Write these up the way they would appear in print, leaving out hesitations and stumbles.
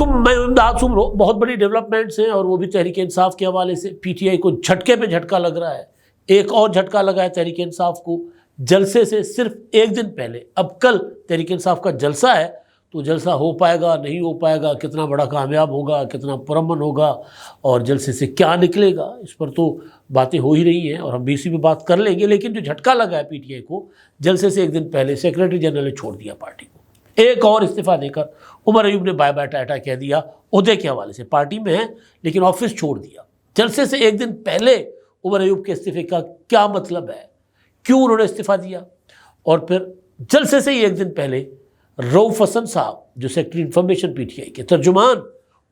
میں امداد سمرو بہت بڑی ڈیولپمنٹس ہیں، اور وہ بھی تحریک انصاف کے حوالے سے پی ٹی آئی کو جھٹکے پہ جھٹکا لگ رہا ہے۔ ایک اور جھٹکا لگا ہے تحریک انصاف کو جلسے سے صرف ایک دن پہلے۔ اب کل تحریک انصاف کا جلسہ ہے، تو جلسہ ہو پائے گا نہیں ہو پائے گا، کتنا بڑا کامیاب ہوگا، کتنا پرامن ہوگا، اور جلسے سے کیا نکلے گا، اس پر تو باتیں ہو ہی رہی ہیں، اور ہم بھی اسی پہ بات کر لیں گے۔ لیکن جو جھٹکا لگا ہے پی ٹی آئی کو، جلسے سے ایک دن پہلے سیکریٹری جنرل نے چھوڑ دیا پارٹی کو، ایک اور استعفیٰ دے کر عمر ایوب نے بائے بائے ٹاٹا کہہ دیا۔ عہدے کے حوالے سے پارٹی میں ہیں لیکن آفس چھوڑ دیا۔ جلسے سے ایک دن پہلے عمر ایوب کے استعفے کا کیا مطلب ہے، کیوں انہوں نے استعفیٰ دیا؟ اور پھر جلسے سے ہی ایک دن پہلے رؤف حسن صاحب جو secretary information P T I کے ترجمان،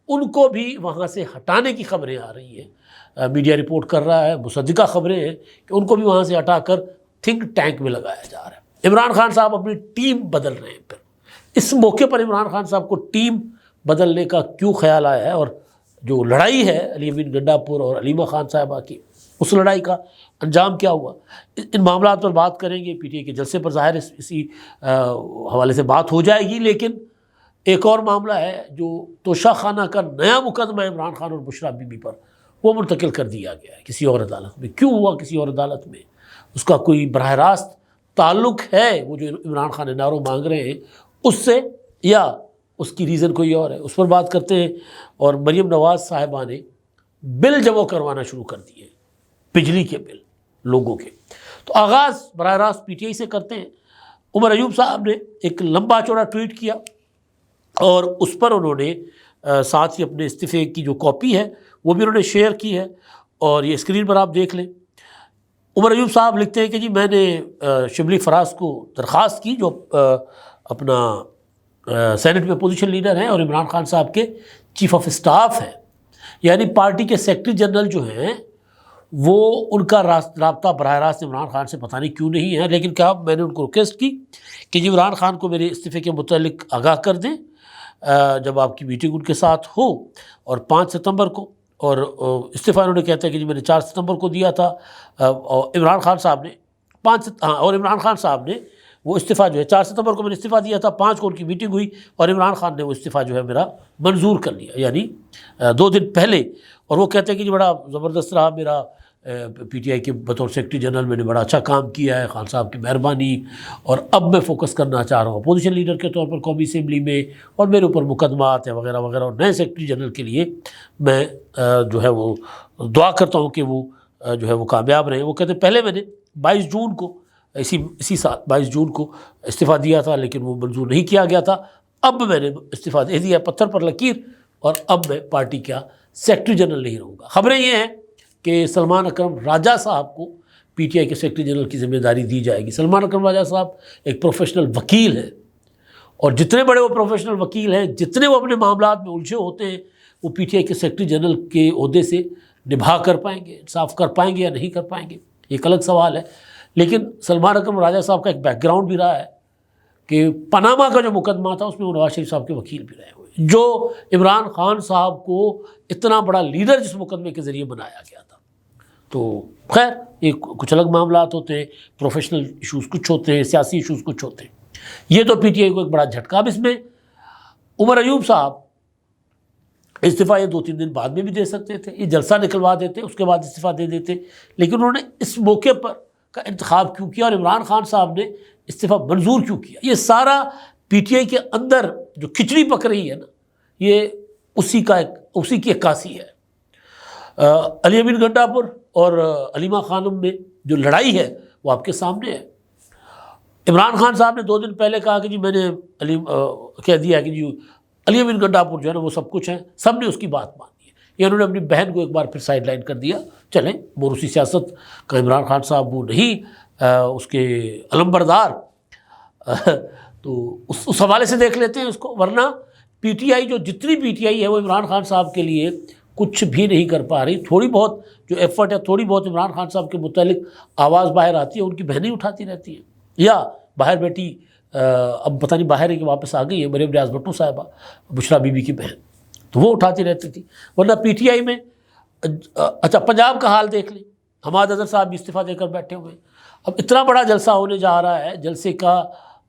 ان کو بھی وہاں سے ہٹانے کی خبریں آ رہی ہیں۔ میڈیا رپورٹ کر رہا ہے، مصدقہ خبریں ہیں کہ ان کو بھی وہاں سے ہٹا کر تھنک ٹینک میں لگایا جا رہا ہے۔ عمران خان صاحب اپنی ٹیم بدل رہے ہیں۔ پھر اس موقع پر عمران خان صاحب کو ٹیم بدلنے کا کیوں خیال آیا ہے، اور جو لڑائی ہے علی امین گنڈا پور اور علیمہ خان صاحبہ کی، اس لڑائی کا انجام کیا ہوا، ان معاملات پر بات کریں گے۔ پی ٹی آئی کے جلسے پر ظاہر اسی حوالے سے بات ہو جائے گی۔ لیکن ایک اور معاملہ ہے جو توشہ خانہ کا نیا مقدمہ عمران خان اور بشریٰ بی بی پر، وہ منتقل کر دیا گیا ہے کسی اور عدالت میں۔ کیوں ہوا کسی اور عدالت میں؟ اس کا کوئی براہ راست تعلق ہے وہ جو Imran Khan N R O مانگ رہے ہیں اس سے، یا اس کی ریزن کوئی اور ہے؟ اس پر بات کرتے ہیں۔ اور مریم نواز صاحبہ نے بل جمع کروانا شروع کر دیے، بجلی کے بل لوگوں کے۔ تو آغاز براہ راست پی ٹی آئی سے کرتے ہیں۔ عمر ایوب صاحب نے ایک لمبا چوڑا ٹویٹ کیا، اور اس پر انہوں نے ساتھ ہی اپنے استعفے کی جو کاپی ہے وہ بھی انہوں نے شیئر کی ہے، اور یہ اسکرین پر آپ دیکھ لیں۔ عمر ایوب صاحب لکھتے ہیں کہ جی میں نے شبلی فراز کو درخواست کی، جو اپنا سینٹ میں اپوزیشن لیڈر ہیں اور عمران خان صاحب کے چیف آف اسٹاف ہیں، یعنی پارٹی کے سیکرٹری جنرل جو ہیں وہ ان کا رابطہ براہ راست عمران خان سے پتہ نہیں کیوں نہیں ہے۔ لیکن کیا میں نے ان کو ریکویسٹ کی کہ جی عمران خان کو میرے استعفے کے متعلق آگاہ کر دیں جب آپ کی میٹنگ ان کے ساتھ ہو، اور 5 ستمبر کو، اور استعفیٰ انہوں نے کہتا ہے کہ جی میں نے 4 ستمبر کو دیا تھا، اور عمران خان صاحب نے اور عمران خان صاحب نے وہ استعفیٰ جو ہے 4 ستمبر کو میں نے استعفیٰ دیا تھا، 5 کو ان کی میٹنگ ہوئی، اور عمران خان نے وہ استعفیٰ جو ہے میرا منظور کر لیا، یعنی 2 دن پہلے۔ اور وہ کہتے ہیں کہ جی بڑا زبردست رہا میرا پی ٹی آئی کے بطور سیکرٹری جنرل، میں نے بڑا اچھا کام کیا ہے، خان صاحب کی مہربانی، اور اب میں فوکس کرنا چاہ رہا ہوں اپوزیشن لیڈر کے طور پر قومی اسمبلی میں، اور میرے اوپر مقدمات ہیں وغیرہ وغیرہ، اور نئے سیکرٹری جنرل کے لیے میں جو ہے وہ دعا کرتا ہوں کہ وہ جو ہے وہ کامیاب رہیں۔ وہ کہتے ہیں پہلے میں نے 22 جون کو اسی سال 22 جون کو استعفیٰ دیا تھا، لیکن وہ منظور نہیں کیا گیا تھا، اب میں نے استعفیٰ دے دیا، پتھر پر لکیر، اور اب میں پارٹی کا سیکرٹری جنرل نہیں رہوں گا۔ خبریں یہ ہیں کہ سلمان اکرم راجہ صاحب کو پی ٹی آئی کے سیکرٹری جنرل کی ذمہ داری دی جائے گی۔ سلمان اکرم راجہ صاحب ایک پروفیشنل وکیل ہیں، اور جتنے بڑے وہ پروفیشنل وکیل ہیں، جتنے وہ اپنے معاملات میں الجھے ہوتے ہیں، وہ پی ٹی آئی کے سیکرٹری جنرل کے عہدے سے نبھا کر پائیں گے، انصاف کر پائیں گے یا نہیں کر پائیں گے، ایک الگ سوال ہے۔ لیکن سلمان اکرم راجہ صاحب کا ایک بیک گراؤنڈ بھی رہا ہے کہ پاناما کا جو مقدمہ تھا اس میں وہ نواز شریف صاحب کے وکیل بھی رہے ہوئے، جو عمران خان صاحب کو اتنا بڑا لیڈر جس مقدمے کے ذریعے بنایا گیا تھا۔ تو خیر یہ کچھ الگ معاملات ہوتے ہیں، پروفیشنل ایشوز کچھ ہوتے ہیں، سیاسی ایشوز کچھ ہوتے ہیں۔ یہ تو پی ٹی آئی کو ایک بڑا جھٹکا۔ اب اس میں عمر ایوب صاحب استعفیٰ یہ 2-3 دن بعد میں بھی دے سکتے تھے، یہ جلسہ نکلوا دیتے، اس کے بعد استعفیٰ دے دیتے، لیکن انہوں نے اس موقع پر کا انتخاب کیوں کیا، اور عمران خان صاحب نے استعفیٰ منظور کیوں کیا؟ یہ سارا پی ٹی آئی کے اندر جو کھچڑی پک رہی ہے نا، یہ اسی کی عکاسی ہے۔ علی امین گنڈا پور اور علیمہ خانم میں جو لڑائی ہے وہ آپ کے سامنے ہے۔ عمران خان صاحب نے 2 دن پہلے کہا کہ جی میں نے کہہ دیا کہ جی علی امین گنڈا پور جو ہے نا وہ سب کچھ ہیں، سب نے اس کی بات مانی ہے، یا انہوں نے اپنی بہن کو ایک بار پھر سائڈ لائن کر دیا۔ چلیں، موروثی سیاست کا عمران خان صاحب وہ نہیں اس کے علمبردار، تو اس حوالے سے دیکھ لیتے ہیں اس کو۔ ورنہ پی ٹی آئی جتنی پی ٹی آئی ہے وہ عمران خان صاحب کے لیے کچھ بھی نہیں کر پا رہی۔ تھوڑی بہت جو ایفرٹ ہے، تھوڑی بہت عمران خان صاحب کے متعلق آواز باہر آتی ہے، ان کی بہنیں اٹھاتی رہتی ہیں، یا باہر بیٹی اب پتہ نہیں باہر ہے کہ واپس آ گئی ہے مریم ریاض بھٹو صاحبہ، بشریٰ بی بی کی بہن، تو وہ اٹھاتی رہتی تھی۔ ورنہ پی ٹی آئی میں اچھا پنجاب کا حال دیکھ لیں، حماد اظہر صاحب بھی استعفیٰ دے کر بیٹھے ہوئے ہیں۔ اب اتنا بڑا جلسہ ہونے جا رہا ہے، جلسے کا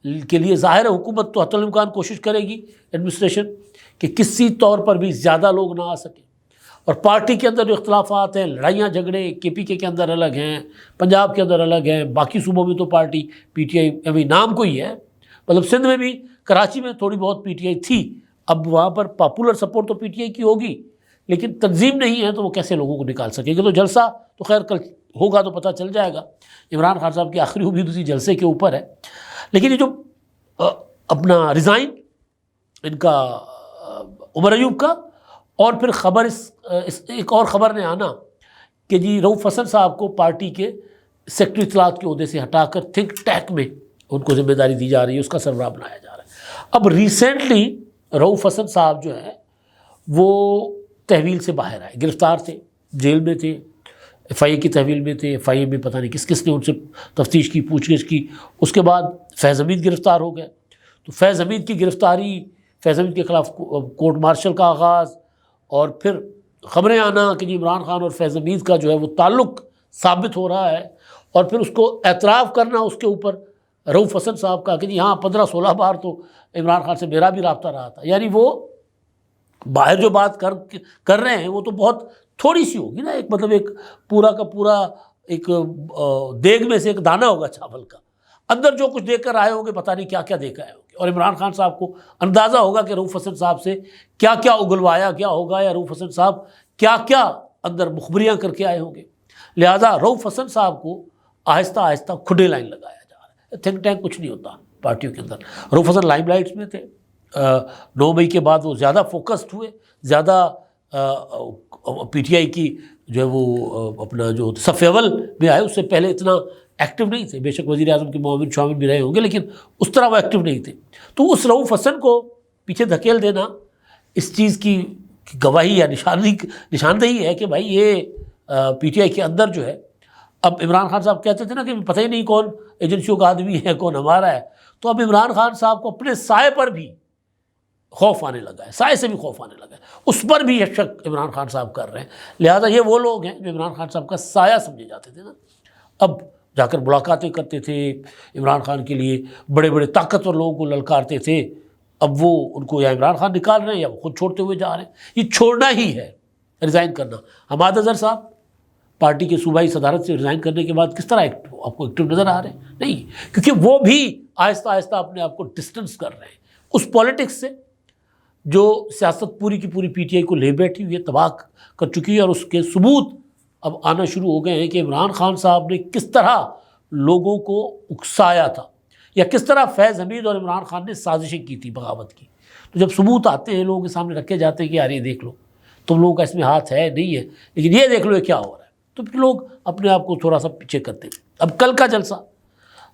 کے لیے ظاہر ہے حکومت تو حتی الامکان کوشش کرے گی ایڈمنسٹریشن کہ کسی طور پر بھی زیادہ لوگ نہ آ سکیں، اور پارٹی کے اندر جو اختلافات ہیں، لڑائیاں جھگڑے KPK کے اندر الگ ہیں، پنجاب کے اندر الگ ہیں، باقی صوبوں میں تو پارٹی PTI ابھی نام کو ہی ہے، مطلب سندھ میں بھی، کراچی میں تھوڑی بہت PTI تھی، اب وہاں پر پاپولر سپورٹ تو PTI کی ہوگی، لیکن تنظیم نہیں ہے تو وہ کیسے لوگوں کو نکال سکے گے؟ تو جلسہ تو خیر کل ہوگا تو پتہ چل جائے گا۔ عمران خان صاحب کی آخری امید اسی جلسے کے اوپر ہے، لیکن یہ جو اپنا ریزائن ان کا عمر ایوب کا، اور پھر خبر ایک اور خبر نے آنا کہ جی رؤف حسن صاحب کو پارٹی کے سیکرٹری اطلاعات کے عہدے سے ہٹا کر تھنک ٹینک میں ان کو ذمہ داری دی جا رہی ہے، اس کا سربراہ بنایا جا رہا ہے۔ اب ریسنٹلی رؤف حسن صاحب جو ہے وہ تحویل سے باہر آئے، گرفتار تھے، جیل میں تھے، FIA کی تحویل میں تھے، FIA میں پتہ نہیں کس کس نے ان سے تفتیش کی، پوچھ گچھ کی، اس کے بعد فیض حمید گرفتار ہو گئے، تو فیض حمید کی گرفتاری، فیض حمید کے خلاف کورٹ مارشل کا آغاز، اور پھر خبریں آنا کہ جی عمران خان اور فیض حمید کا جو ہے وہ تعلق ثابت ہو رہا ہے، اور پھر اس کو اعتراف کرنا اس کے اوپر رؤف حسن صاحب کا کہ جی ہاں 15-16 بار تو عمران خان سے میرا بھی رابطہ رہا تھا، یعنی وہ باہر جو بات کر رہے ہیں وہ تو بہت تھوڑی سی ہوگی نا، ایک مطلب ایک پورا کا پورا ایک دیگ میں سے ایک دانہ ہوگا چاول کا، اندر جو کچھ دیکھ کر آئے ہوں گے پتہ نہیں کیا کیا دیکھ آئے ہوں گے، اور عمران خان صاحب کو اندازہ ہوگا کہ رؤف حسن صاحب سے کیا کیا اگلوایا گیا ہوگا، یا رؤف حسن صاحب کیا کیا اندر مخبریاں کر کے آئے ہوں گے، لہذا رؤف حسن صاحب کو آہستہ آہستہ کھڈے لائن لگایا جا رہا ہے۔ تھنک ٹینک کچھ نہیں ہوتا پارٹیوں کے اندر۔ رؤف حسن لائم لائٹس میں تھے، 9 مئی کے بعد وہ زیادہ فوکسڈ ہوئے، زیادہ PTI کی جو ہے وہ اپنا جو صف اول میں آئے، اس سے پہلے اتنا ایکٹیو نہیں تھے، بے شک وزیر اعظم کے معاون شامل بھی رہے ہوں گے لیکن اس طرح وہ ایکٹیو نہیں تھے۔ تو اس رؤف حسن کو پیچھے دھکیل دینا اس چیز کی گواہی یا نشاندہی ہے کہ بھائی یہ PTI کے اندر جو ہے، اب عمران خان صاحب کہتے تھے نا کہ پتہ ہی نہیں کون ایجنسیوں کا آدمی ہے کون ہمارا ہے، تو اب عمران خان صاحب کو اپنے سائے پر بھی خوف آنے لگا ہے، سائے سے بھی خوف آنے لگا ہے، اس پر بھی یہ شک عمران خان صاحب کر رہے ہیں، لہٰذا یہ وہ لوگ ہیں جو عمران خان صاحب کا سایہ سمجھے جاتے تھے نا، اب جا کر ملاقاتیں کرتے تھے عمران خان کے لیے، بڑے بڑے طاقتور لوگوں کو للکارتے تھے، اب وہ ان کو یا عمران خان نکال رہے ہیں یا وہ خود چھوڑتے ہوئے جا رہے ہیں۔ یہ چھوڑنا ہی ہے، ریزائن کرنا۔ حماد اظہر صاحب پارٹی کے صوبائی صدارت سے ریزائن کرنے کے بعد کس طرح آپ کو ایکٹیو نظر آ رہے ہیں؟ نہیں، کیونکہ وہ بھی آہستہ آہستہ اپنے آپ کو ڈسٹنس کر رہے ہیں اس پولیٹکس سے جو سیاست پوری کی پوری PTI کو لے بیٹھی ہوئی ہے، تباہ کر چکی ہے، اور اس کے ثبوت اب آنا شروع ہو گئے ہیں کہ عمران خان صاحب نے کس طرح لوگوں کو اکسایا تھا، یا کس طرح فیض حمید اور عمران خان نے سازشیں کی تھی بغاوت کی۔ تو جب ثبوت آتے ہیں، لوگوں کے سامنے رکھے جاتے ہیں کہ یار یہ دیکھ لو، تم لوگوں کا اس میں ہاتھ ہے نہیں ہے، لیکن یہ دیکھ لو یہ کیا ہو رہا ہے، تو پھر لوگ اپنے آپ کو تھوڑا سا پیچھے کرتے ہیں۔ اب کل کا جلسہ،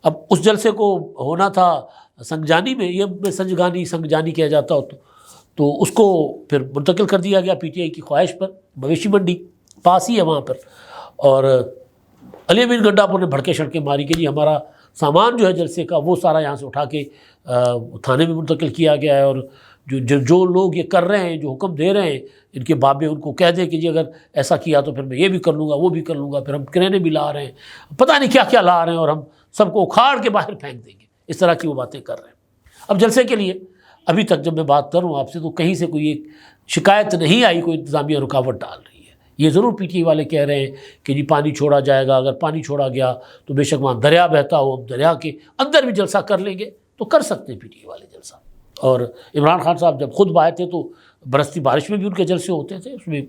اب اس جلسے کو ہونا تھا سنگجانی میں، یہ سنگجانی کیا جاتا ہو تو اس کو پھر منتقل کر دیا گیا PTI کی خواہش پر، مویشی منڈی پاس ہی ہے وہاں پر، اور علی امین گنڈاپور نے بھڑکے شڑکے ماری کہ جی ہمارا سامان جو ہے جلسے کا وہ سارا یہاں سے اٹھا کے تھانے میں منتقل کیا گیا ہے، اور جو لوگ یہ کر رہے ہیں، جو حکم دے رہے ہیں، ان کے بابے ان کو کہہ دیں کہ جی اگر ایسا کیا تو پھر میں یہ بھی کر لوں گا، وہ بھی کر لوں گا، پھر ہم کرینے بھی لا رہے ہیں، پتہ نہیں کیا کیا لا رہے ہیں، اور ہم سب کو اکھاڑ کے باہر پھینک دیں گے، اس طرح کی وہ باتیں کر رہے ہیں۔ اب جلسے کے لیے ابھی تک جب میں بات کر رہا ہوں آپ سے تو کہیں سے کوئی ایک شکایت نہیں آئی، کوئی انتظامیہ رکاوٹ ڈال رہی ہے۔ یہ ضرور PTI والے کہہ رہے ہیں کہ جی پانی چھوڑا جائے گا، اگر پانی چھوڑا گیا تو بے شک وہاں دریا بہتا ہو، ہم دریا کے اندر بھی جلسہ کر لیں گے، تو کر سکتے ہیں PTI والے جلسہ۔ اور عمران خان صاحب جب خود باہر تھے تو برستی بارش میں بھی ان کے جلسے ہوتے تھے، اس میں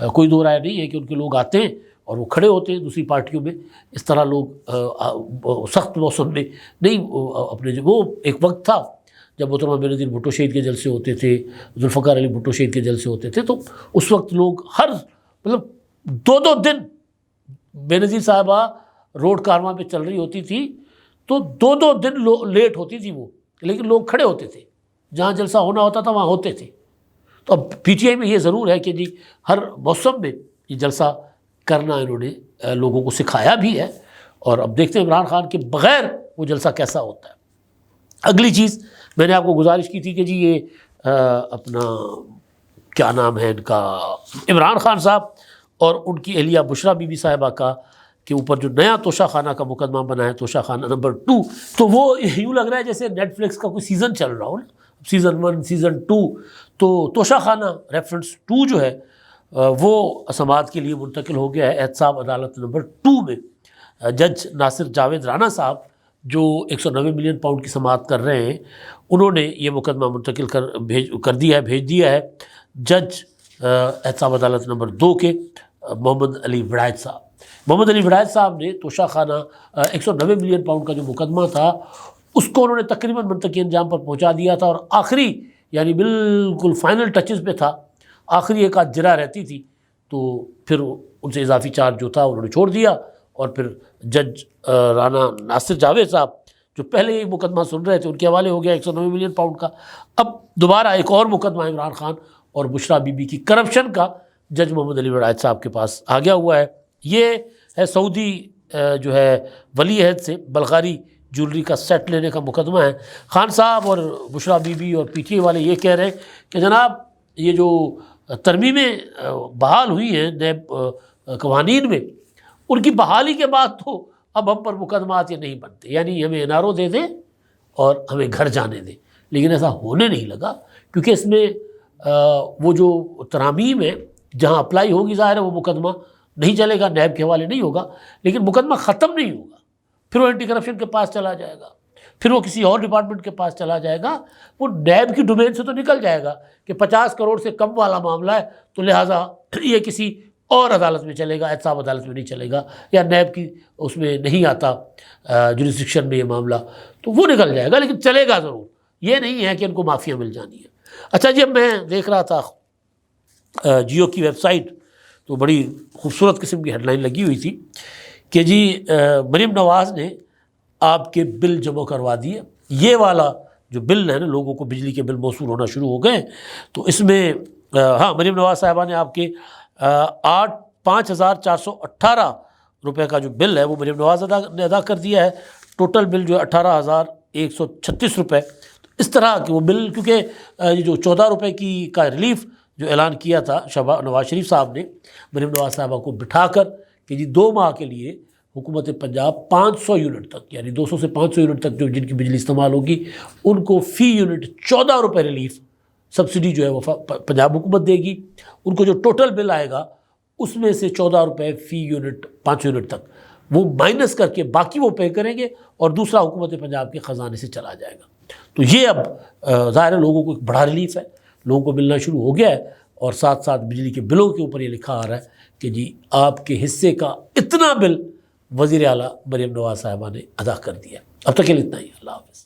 کوئی دو رائے نہیں ہے کہ ان کے لوگ آتے ہیں اور وہ کھڑے ہوتے ہیں دوسری پارٹیوں میں، اس طرح لوگ سخت موسم میں نہیں اپنے وہ ایک وقت تھا جب محترمہ بے نظیر بھٹو شہید کے جلسے ہوتے تھے، ذوالفقار علی بھٹو شہید کے جلسے ہوتے تھے، تو اس وقت لوگ ہر مطلب 2 دن بے نظیر صاحبہ روڈ کارواں پہ چل رہی ہوتی تھی تو 2 دن لیٹ ہوتی تھی وہ، لیکن لوگ کھڑے ہوتے تھے، جہاں جلسہ ہونا ہوتا تھا وہاں ہوتے تھے۔ تو اب PTI میں یہ ضرور ہے کہ جی ہر موسم میں یہ جلسہ کرنا انہوں نے لوگوں کو سکھایا بھی ہے، اور اب دیکھتے ہیں عمران خان کے بغیر وہ جلسہ کیسا ہوتا ہے۔ اگلی چیز میں نے آپ کو گزارش کی تھی کہ جی یہ اپنا کیا نام ہے ان کا، عمران خان صاحب اور ان کی اہلیہ بشریٰ بی بی صاحبہ کا کے اوپر جو نیا توشہ خانہ کا مقدمہ بنا ہے، توشہ خانہ نمبر 2، تو وہ یوں لگ رہا ہے جیسے نیٹ فلکس کا کوئی سیزن چل رہا ہو نا، سیزن 1 سیزن 2۔ تو توشہ خانہ ریفرنس 2 جو ہے وہ سماعت کے لیے منتقل ہو گیا ہے احتساب عدالت نمبر 2 میں۔ جج ناصر جاوید رانا صاحب جو 190 ملین پاؤنڈ کی سماعت کر رہے ہیں، انہوں نے یہ مقدمہ منتقل بھیج دیا ہے جج احتساب عدالت نمبر 2 کے محمد علی وڑائچ صاحب۔ محمد علی وڑائچ صاحب نے توشہ خانہ 190 ملین پاؤنڈ کا جو مقدمہ تھا اس کو انہوں نے تقریباً منطقی انجام پر پہنچا دیا تھا، اور آخری یعنی بالکل فائنل ٹچز پہ تھا، آخری ایک آدھ جرا رہتی تھی، تو پھر ان سے اضافی چارج جو تھا انہوں نے چھوڑ دیا، اور پھر جج رانا ناصر جاوید صاحب جو پہلے ایک مقدمہ سن رہے تھے ان کے حوالے ہو گیا 190 ملین پاؤنڈ کا۔ اب دوبارہ ایک اور مقدمہ عمران خان اور بشریٰ بی بی کی کرپشن کا جج محمد علی وڑائچ صاحب کے پاس آ گیا ہوا ہے۔ یہ ہے سعودی جو ہے ولی عہد سے بلغاری جولری کا سیٹ لینے کا مقدمہ ہے۔ خان صاحب اور بشریٰ بی بی اور پی ٹی آئی والے یہ کہہ رہے ہیں کہ جناب یہ جو ترمیمیں بحال ہوئی ہیں نیب قوانین میں، ان کی بحالی کے بعد تو اب ہم پر مقدمات یہ نہیں بنتے، یعنی ہمیں NRO دے دیں اور ہمیں گھر جانے دیں۔ لیکن ایسا ہونے نہیں لگا، کیونکہ اس میں وہ جو ترامیم ہے جہاں اپلائی ہوگی، ظاہر ہے وہ مقدمہ نہیں چلے گا، نیب کے حوالے نہیں ہوگا، لیکن مقدمہ ختم نہیں ہوگا، پھر وہ اینٹی کرپشن کے پاس چلا جائے گا، پھر وہ کسی اور ڈپارٹمنٹ کے پاس چلا جائے گا، وہ نیب کی ڈومین سے تو نکل جائے گا کہ 50 کروڑ سے کم والا معاملہ ہے تو لہٰذا یہ کسی اور عدالت میں چلے گا، احتساب عدالت میں نہیں چلے گا، یا نیب کی اس میں نہیں آتا جوریسڈکشن میں یہ معاملہ، تو وہ نکل جائے گا، لیکن چلے گا ضرور۔ یہ نہیں ہے کہ ان کو معافیاں مل جانی ہے۔ اچھا جی، اب میں دیکھ رہا تھا جیو کی ویب سائٹ، تو بڑی خوبصورت قسم کی ہیڈ لائن لگی ہوئی تھی کہ جی مریم نواز نے آپ کے بل جمع کروا دیے۔ یہ والا جو بل ہے نا، لوگوں کو بجلی کے بل موصول ہونا شروع ہو گئے، تو اس میں مریم نواز صاحبہ نے آپ کے 5,418 روپے کا جو بل ہے وہ مریم نواز نے ادا کر دیا ہے۔ ٹوٹل بل جو ہے 18,136 روپے۔ اس طرح کہ وہ بل، کیونکہ یہ جو 14 روپے کا ریلیف جو اعلان کیا تھا نواز شریف صاحب نے مریم نواز صاحبہ کو بٹھا کر کہ جی 2 ماہ کے لیے حکومت پنجاب 500 یونٹ تک، یعنی 200 سے 500 یونٹ تک جو جن کی بجلی استعمال ہوگی ان کو فی یونٹ 14 روپے ریلیف سبسڈی جو ہے وہ پنجاب حکومت دے گی۔ ان کو جو ٹوٹل بل آئے گا اس میں سے 14 روپے فی یونٹ 500 یونٹ تک وہ مائنس کر کے باقی وہ پے کریں گے، اور دوسرا حکومت پنجاب کے خزانے سے چلا جائے گا۔ تو یہ اب ظاہر ہے لوگوں کو ایک بڑا ریلیف ہے، لوگوں کو ملنا شروع ہو گیا ہے، اور ساتھ ساتھ بجلی کے بلوں کے اوپر یہ لکھا آ رہا ہے کہ جی آپ کے حصے کا اتنا بل وزیر اعلیٰ مریم نواز صاحبہ نے ادا کر دیا۔ اب تک کے لیے اتنا ہی، اللہ حافظ۔